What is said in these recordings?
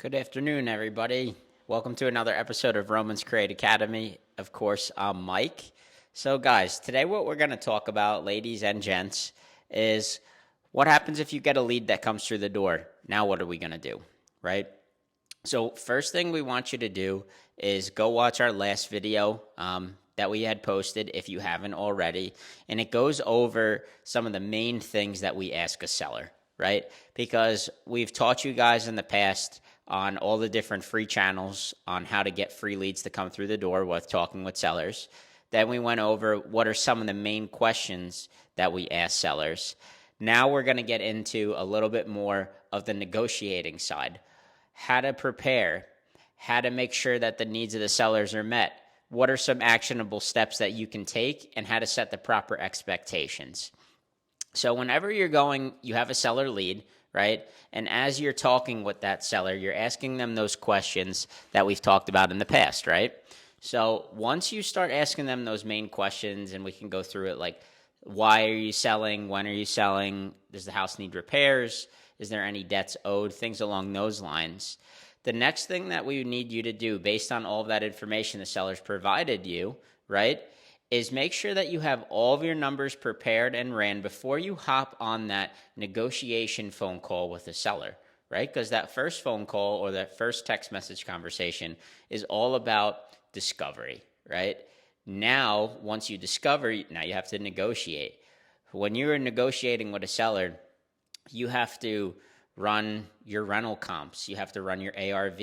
Good afternoon, everybody. Welcome to another episode of Romans Create Academy. Of course, I'm Mike. So, guys, today what we're going to talk about, ladies and gents, is what happens if you get a lead that comes through the door. Now, what are we going to do, right? So, first thing we want you to do is go watch our last video that we had posted if you haven't already. And it goes over some of the main things that we ask a seller, right? Because we've taught you guys in the past on all the different free channels on how to get free leads to come through the door with talking with sellers. Then we went over what are some of the main questions that we ask sellers. Now we're going to get into a little bit more of the negotiating side. How to prepare, how to make sure that the needs of the sellers are met. What are some actionable steps that you can take, and how to set the proper expectations. So whenever you have a seller lead, right? And as you're talking with that seller, you're asking them those questions that we've talked about in the past, right? So once you start asking them those main questions, and we can go through it like, why are you selling? When are you selling? Does the house need repairs? Is there any debts owed? Things along those lines. The next thing that we need you to do based on all of that information the seller's provided you, right, is make sure that you have all of your numbers prepared and ran before you hop on that negotiation phone call with the seller, right? Because that first phone call or that first text message conversation is all about discovery, right? Now, once you discover, now you have to negotiate. When you're negotiating with a seller, you have to run your rental comps. You have to run your ARV.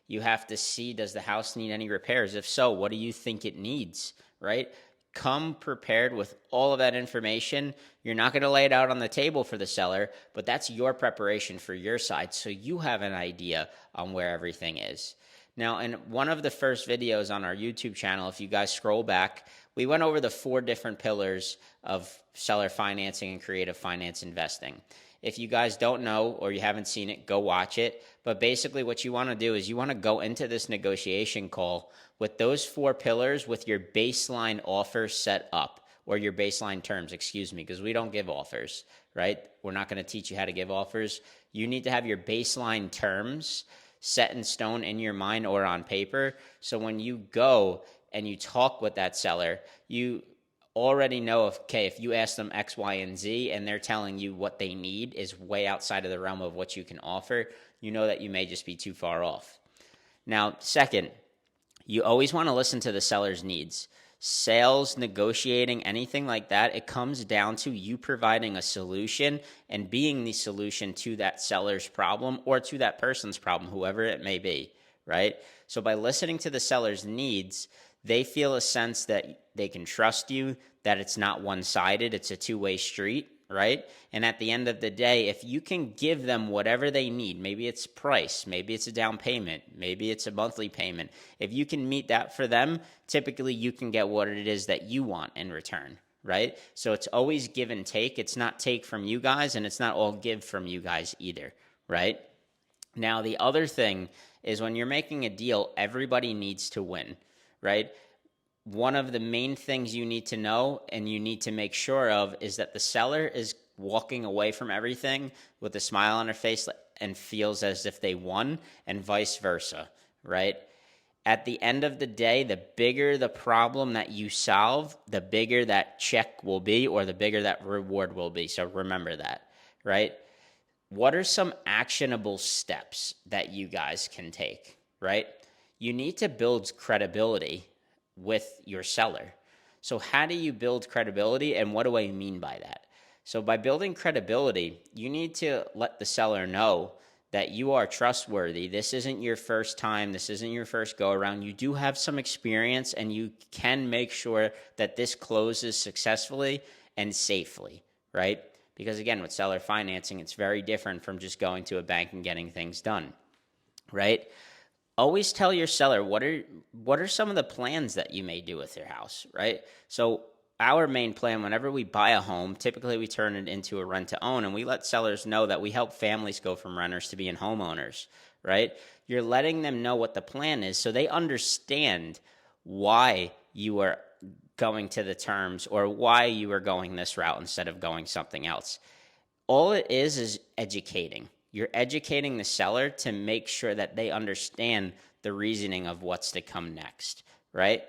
You have to see, does the house need any repairs? If so, what do you think it needs, right? Come prepared with all of that information. You're not going to lay it out on the table for the seller, but that's your preparation for your side, so you have an idea on where everything is. Now, in one of the first videos on our YouTube channel, if you guys scroll back, we went over the 4 different pillars of seller financing and creative finance investing. If you guys don't know or you haven't seen it, go watch it. But basically what you want to do is you want to go into this negotiation call with those 4 pillars with your baseline offer set up, or your baseline terms, because we don't give offers, right? We're not going to teach you how to give offers. You need to have your baseline terms set in stone in your mind or on paper. So when you go and you talk with that seller, you already know if you ask them X, Y, and Z, and they're telling you what they need is way outside of the realm of what you can offer, you know that you may just be too far off. Now, second, you always want to listen to the seller's needs. Sales, negotiating, anything like that, it comes down to you providing a solution and being the solution to that seller's problem or to that person's problem, whoever it may be, right? So by listening to the seller's needs, they feel a sense that they can trust you, that it's not one-sided, it's a two-way street, right? And at the end of the day, if you can give them whatever they need, maybe it's price, maybe it's a down payment, maybe it's a monthly payment. If you can meet that for them, typically you can get what it is that you want in return, right? So it's always give and take. It's not take from you guys, and it's not all give from you guys either, right? Now, the other thing is when you're making a deal, everybody needs to win, right? One of the main things you need to know and you need to make sure of is that the seller is walking away from everything with a smile on their face and feels as if they won, and vice versa, right? At the end of the day, the bigger the problem that you solve, the bigger that check will be, or the bigger that reward will be. So remember that, right? What are some actionable steps that you guys can take, right? You need to build credibility with your seller. So how do you build credibility, and what do I mean by that? So by building credibility, you need to let the seller know that you are trustworthy. This isn't your first time. This isn't your first go around. You do have some experience, and you can make sure that this closes successfully and safely, right? Because again, with seller financing, it's very different from just going to a bank and getting things done, right? Always tell your seller what are some of the plans that you may do with your house, right? So our main plan, whenever we buy a home, typically we turn it into a rent-to-own, and we let sellers know that we help families go from renters to being homeowners, right? You're letting them know what the plan is so they understand why you are going to the terms or why you are going this route instead of going something else. All it is educating, You're educating the seller to make sure that they understand the reasoning of what's to come next, right?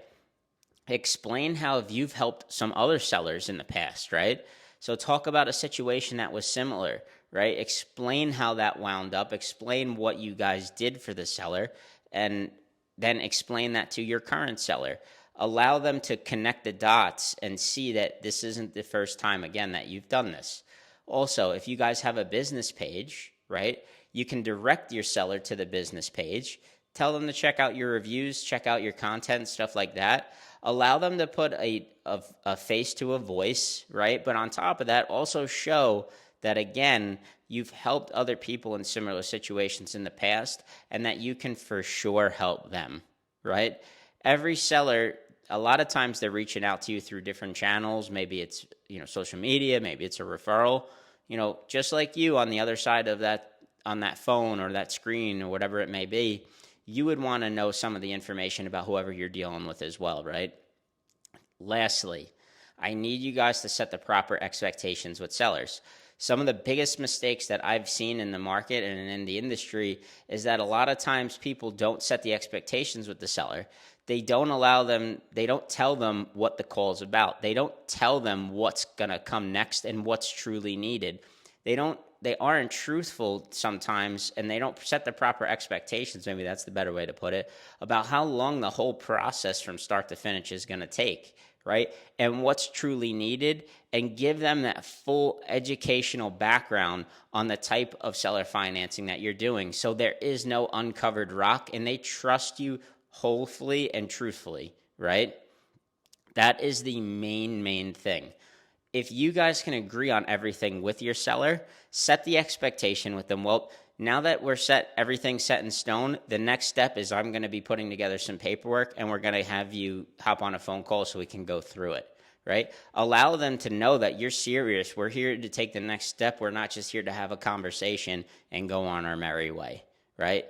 Explain how you've helped some other sellers in the past, right? So talk about a situation that was similar, right? Explain how that wound up, explain what you guys did for the seller, and then explain that to your current seller. Allow them to connect the dots and see that this isn't the first time, again, that you've done this. Also, if you guys have a business page, right, you can direct your seller to the business page. Tell them to check out your reviews, check out your content, stuff like that. Allow them to put a face to a voice, right? But on top of that, also show that, again, you've helped other people in similar situations in the past and that you can for sure help them, right? Every seller, a lot of times they're reaching out to you through different channels. Maybe it's, social media, maybe it's a referral, just like you on the other side of that, on that phone or that screen or whatever it may be, you would want to know some of the information about whoever you're dealing with as well, right? Lastly, I need you guys to set the proper expectations with sellers. Some of the biggest mistakes that I've seen in the market and in the industry is that a lot of times people don't set the expectations with the seller. They don't tell them what the call is about. They don't tell them what's going to come next and what's truly needed. They aren't truthful sometimes, and they don't set the proper expectations, maybe that's the better way to put it, about how long the whole process from start to finish is going to take, right? And what's truly needed, and give them that full educational background on the type of seller financing that you're doing. So there is no uncovered rock, and they trust you wholly and truthfully, right? That is the main thing. If you guys can agree on everything with your seller, set the expectation with them. Well, now that everything's set in stone, the next step is I'm going to be putting together some paperwork, and we're going to have you hop on a phone call so we can go through it, right? Allow them to know that you're serious. We're here to take the next step. We're not just here to have a conversation and go on our merry way, right?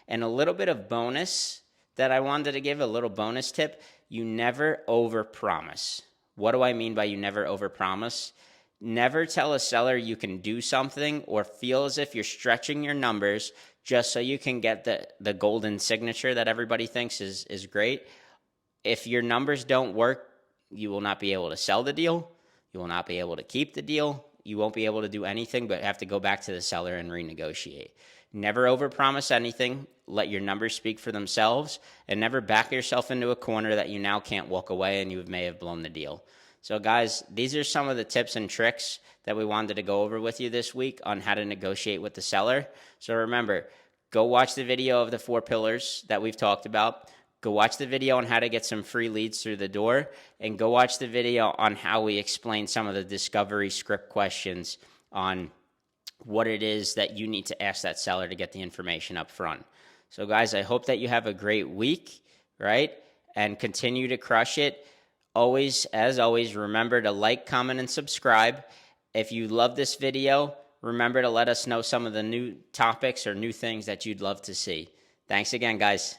And a little bit of bonus that I wanted to give, a little bonus tip, you never overpromise. What do I mean by you never overpromise? Never tell a seller you can do something or feel as if you're stretching your numbers just so you can get the golden signature that everybody thinks is great. If your numbers don't work, you will not be able to sell the deal. You will not be able to keep the deal. You won't be able to do anything but have to go back to the seller and renegotiate. Never overpromise anything. Let your numbers speak for themselves, and never back yourself into a corner that you now can't walk away and you may have blown the deal. So guys, these are some of the tips and tricks that we wanted to go over with you this week on how to negotiate with the seller. So remember, go watch the video of the 4 pillars that we've talked about. Go watch the video on how to get some free leads through the door, and go watch the video on how we explain some of the discovery script questions on what it is that you need to ask that seller to get the information up front. So guys, I hope that you have a great week, right? And continue to crush it. As always, remember to like, comment, and subscribe. If you love this video, remember to let us know some of the new topics or new things that you'd love to see. Thanks again, guys.